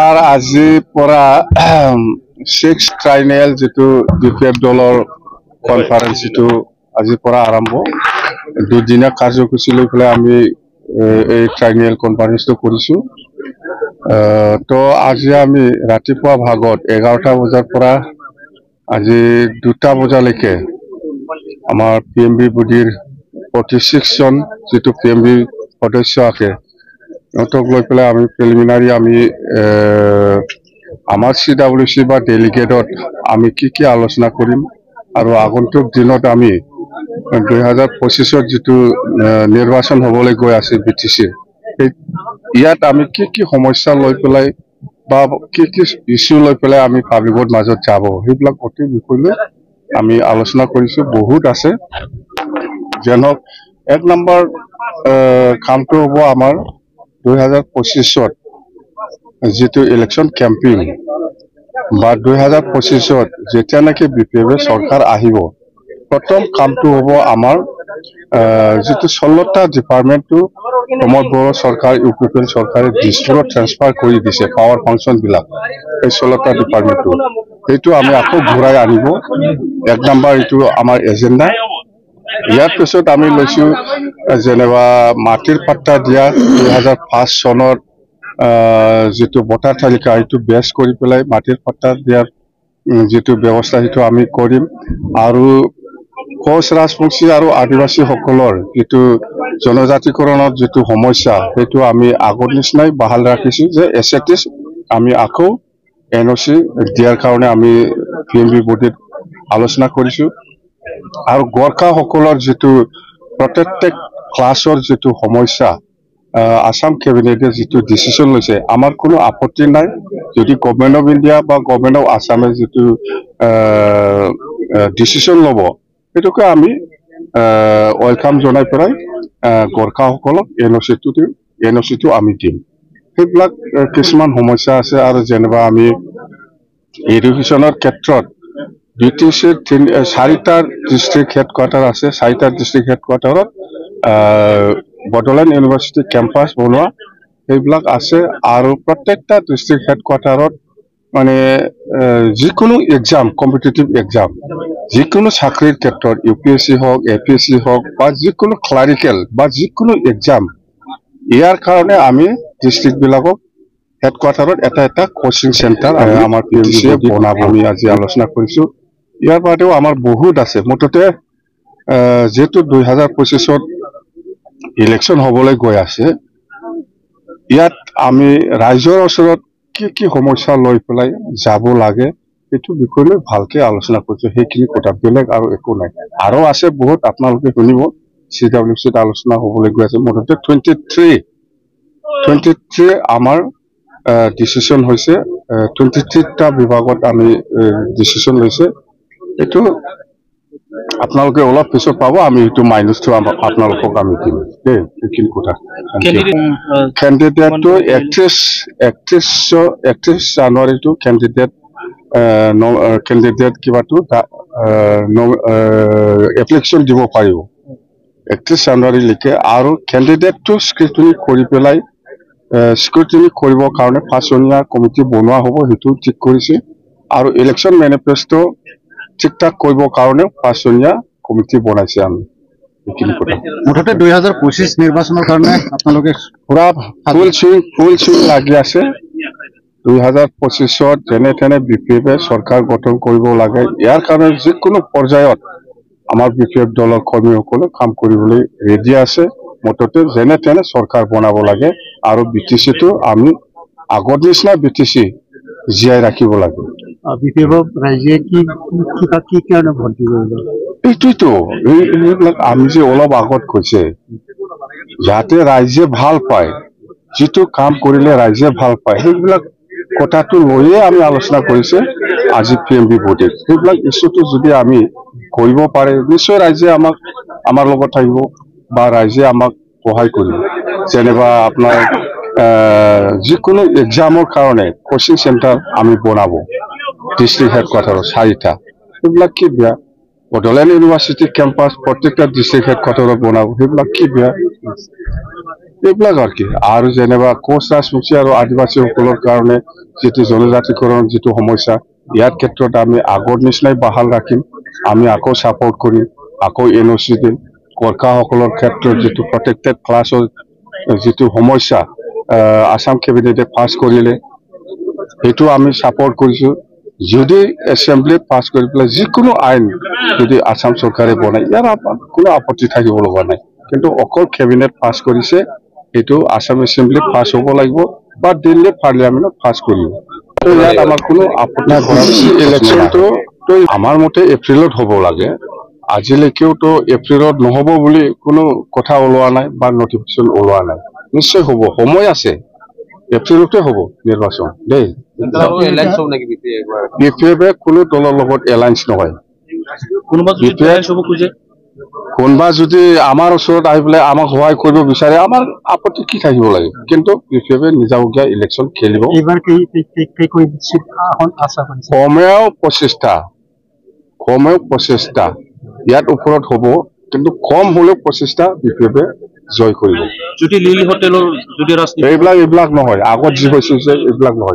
R আজি পৰা 6 ট্ৰাইনেল যেটো বিপিএফ দলৰ কনফাৰেন্স যেটো আজি পৰা আৰম্ভ দুদিনীয়া কাৰ্যসূচী লৈ পেলাই আমি এই ট্ৰাইনেল কনফাৰেন্সটো কৰিছো তো আজি আমি ৰাতিপুৱা ভাগত 11টা বজাৰ পৰা আজি 2টা বজালৈকে আমাৰ পিএমবি বডিৰ 46 জন যেটো পিএমবি সদস্য আছে নতক লৈ পেলাই আমি প্ৰিলিমিনাৰী আমি আমাৰ সিডব্লিউসি বা ডেলিগেটত আমি কি আলোচনা কৰিম আৰু আগন্তুক দিনত আমি 2025 যেটো নিৰ্বাচন হ'বলৈ গৈ আছে বিটিসি ইয়াত আমি কি সমস্যা লৈ পেলাই বা কি ইস্যু লৈ পেলাই আমি পাব্লিকৰ মাজত যাব সেইবিলাক অতি বিষয়লৈ আমি আলোচনা কৰিছো বহুত আছে জনক এক নম্বৰ কামটো হ'ব আমাৰ 2025 যেটো ইলেকশন ক্যাম্পেইন বা 2025 যেতিয়া নাকি বিপিএফ সৰকাৰ আহিব প্ৰথম কামটো হ'ব আমাৰ যেটো 16টা ডিপাৰ্টমেন্টটো প্ৰমোদ বড়ো সৰকাৰ ইউপিএল সৰকাৰে ডিস্ট্ৰিক্টত ট্ৰান্সফাৰ কৰি দিছে পাওয়াৰ ফাংশন বিলাক এই 16টা ডিপাৰ্টমেন্টটো এইটো আমি আকৌ ঘূৰাই আনিব এক নম্বৰ এইটো আমাৰ এজেন্ডা ইয়াৰ পিছত আমি লৈছো যেনেবা মাটিৰ পাট্টা দিয়া 2005 চনৰ যেটো বটা তালিকা এইটো বেস কৰি পেলাই মাটিৰ পাট্টা দিয়াৰ যেটো ব্যৱস্থা সেইটো আমি কৰিম আৰু কোচ ৰাজবংশী আৰু আদিবাসী সকলৰ যেটো জনজাতিকৰণৰ যেটো সমস্যা সেইটো আমি আগৰ নিচিনাই বহাল ৰাখিছো যে এসএটিস আমি আকৌ এনওসি দিয়াৰ কাৰণে আমি পিএমবি বডিত আলোচনা কৰিছো আৰু গোৰ্খা সকলৰ যেটো প্ৰত্যেক ক্লাছৰ যেটো সমস্যা আসাম ক্যাবিনেটে যেটো ডিসিশন লৈছে আমাৰ কোনো আপত্তি নাই যদি গভৰ্নমেন্ট অফ ইন্ডিয়া বা গভৰ্নমেন্ট অফ আসামে যেটো ডিসিশন লব এটোকে আমি ওয়েলকাম জনাই পৰাই গোৰ্খা সকলক এনওসিটো আমি দিম সেইবিলাক কিছুমান সমস্যা আছে আৰু যেনেবা আমি এডুকেশনৰ ক্ষেত্ৰত বিটিসিৰ 4টা ডিস্ট্ৰিক্ট হেডকোয়াৰ্টাৰ আছে 4টা ডিস্ট্ৰিক্ট হেডকোয়াৰ্টাৰত বডোলেণ্ড ইউনিভাৰ্সিটি ক্যাম্পাস বনোৱা সেইবিলাক আছে আৰু প্ৰত্যেকটা ডিস্ট্ৰিক্ট হেডকোয়াৰ্টাৰত মানে যিকোনো এক্সাম কম্পিটিটিভ এক্সাম যিকোনো চাকৰিৰ ক্ষেত্ৰত ইউপিএসসি হওক এপিএসসি হওক বা যিকোনো ক্লাৰিকেল বা যিকোনো এক্সাম ইয়াৰ কাৰণে আমি ডিস্ট্ৰিক্ট বিলাকক হেডকোয়াৰ্টাৰত এটা কোচিং সেন্টাৰ আমাৰ পিএমসি বনাব আমি আজি আলোচনা কৰিছো ইয়াৰ বাদেও আমাৰ বহুত আছে মুঠতে যেটো 2025 ইলেকশন হ'বলৈ গৈ আছে ইয়াত আমি ৰাইজৰ ওচৰত কি সমস্যা লৈ পেলাই যাব লাগে এটো বিষয়লৈ ভালকে আলোচনা কৰিছো সেইখিনি কথা বেলেগ আৰু একো নাই আৰু আছে বহুত আপোনালোকে শুনিব সিডব্লিউসিত আলোচনা হ'বলৈ গৈ আছে মুঠতে 23 আমাৰ ডিসিশন হৈছে 23টা বিভাগত আমি ডিসিশন লৈছে এটো আপোনালোকে অলপ পিছত পাব আমি এটো মাইনাসটো আপোনালোকক আমি দিম এইখিনি কথা ক্যান্ডিডেট তো 31 জানুৱাৰী তো ক্যান্ডিডেট কিবাটো এপ্লিকেশন দিব পাৰিব 31 জানুৱাৰী লৈকে আৰু ক্যান্ডিডেট তো স্ক্ৰুটিনি কৰি পেলাই স্ক্ৰুটিনি কৰিবৰ কাৰণে পাঁচজনীয়া কমিটি বনোৱা হ'ব হেতু ঠিক কৰিছে আৰু ইলেকশন মেনিফেস্টো ঠিকঠাক কৰিবৰ কাৰণে পাঁচজনীয়া কমিটি বনাইছে আমি এইখিনি কথা মুঠতে 2025 নিৰ্বাচনৰ কাৰণে আপোনালোকে পুৰা ফুল সুইং লাগি আছে 2025 যেনে তেনে বিপিএফ সৰকাৰ গঠন কৰিব লাগে ইয়াৰ কাৰণে যিকোনো পৰ্যায়ত আমাৰ বিপিএফ দলৰ কৰ্মীসকলে কাম কৰিবলৈ ৰেডি আছে মুঠতে যেনে তেনে সৰকাৰ বনাব লাগে আৰু বিটিসিটো আমি আগৰ নিচিনা বিটিসি জিয়াই ৰাখিব লাগে বিপিএফ ৰাইজে কি কাৰণে ভোট দিব এইটোতো এইবিলাক আমি যে অলপ আগত কৈছে যাতে ৰাইজে ভাল পায় যেটো কাম কৰিলে ৰাইজে ভাল পায় সেইবিলাক কথাটো লৈয়ে আমি আলোচনা কৰিছে আজি পিএমবি বডিত সেইবিলাক ইস্যুটো যদি আমি কৰিব পাৰে নিশ্চয় ৰাইজে আমাৰ লগত থাকিব বা ৰাইজে আমাক সহায় কৰিব যেনেবা আপোনাৰ যিকোনো এক্সামৰ কাৰণে কোচিং সেন্টাৰ আমি বনাব ডিস্ট্ৰিক্ট হেডকোয়াৰ্টাৰ 4টা সেইবিলাক কি বিয়া বড়োলেণ্ড ইউনিভাৰ্চিটি কেম্পাছ প্ৰত্যেকটা ডিষ্ট্ৰিক্ট হেডকোৱাৰ্টাৰত বনাব সেইবিলাক কি বেয়া এইবিলাক আৰু কি আৰু যেনিবা কোচ ৰাজবংশী আৰু আদিবাসীসকলৰ কাৰণে যিটো জনজাতিকৰণ যিটো সমস্যা ইয়াৰ ক্ষেত্ৰত আমি আগৰ নিচিনাই বাহাল ৰাখিম আমি আকৌ ছাপৰ্ট কৰিম আকৌ NOC দিম গোৰ্খাসকলৰ ক্ষেত্ৰত যিটো প্ৰটেক্টেড ক্লাছৰ যিটো সমস্যা আসাম কেবিনেটে পাছ কৰিলে সেইটো আমি ছাপৰ্ট কৰিছো যদি এছেম্বলিত পাছ কৰি পেলাই যিকোনো আইন যদি আসাম চৰকাৰে বনায় ইয়াৰ কোনো আপত্তি থাকিব লগা নাই কিন্তু অকল কেবিনেট পাছ কৰিছে সেইটো আসাম এছেম্বলিত পাছ হ'ব লাগিব বা দিল্লী পাৰ্লিয়ামেণ্টত পাছ কৰিব তো ইয়াত আমাৰ কোনো আপত্তি ইলেকশ্যনটো তো আমাৰ মতে এপ্ৰিলত হ'ব লাগে আজিলৈকেওতো এপ্ৰিলত নহ'ব বুলি কোনো কথা ওলোৱা নাই বা নটিফিকেশ্যন ওলোৱা নাই নিশ্চয় হ'ব সময় আছে এপ্ৰিলতে হ'ব নিৰ্বাচন দেই BPF কোনো দলৰ লগত এলায়েন্স নহয় কোনোবা যদি আমাৰ ওচৰত আহি পেলাই আমাক সহায় কৰিব বিচাৰে আমাৰ আপত্তি কি থাকিব লাগে কিন্তু BPF নিজাববীয়া ইলেকশ্যন খেলিব কমেও 25টা ইয়াৰ ওপৰত হ'ব কিন্তু কম হ'লেও 25টা BPF জয় কৰিব যদি লিলি হোটেলৰ যদি এইবিলাক নহয় আগত যি হৈছিল যে এইবিলাক নহয়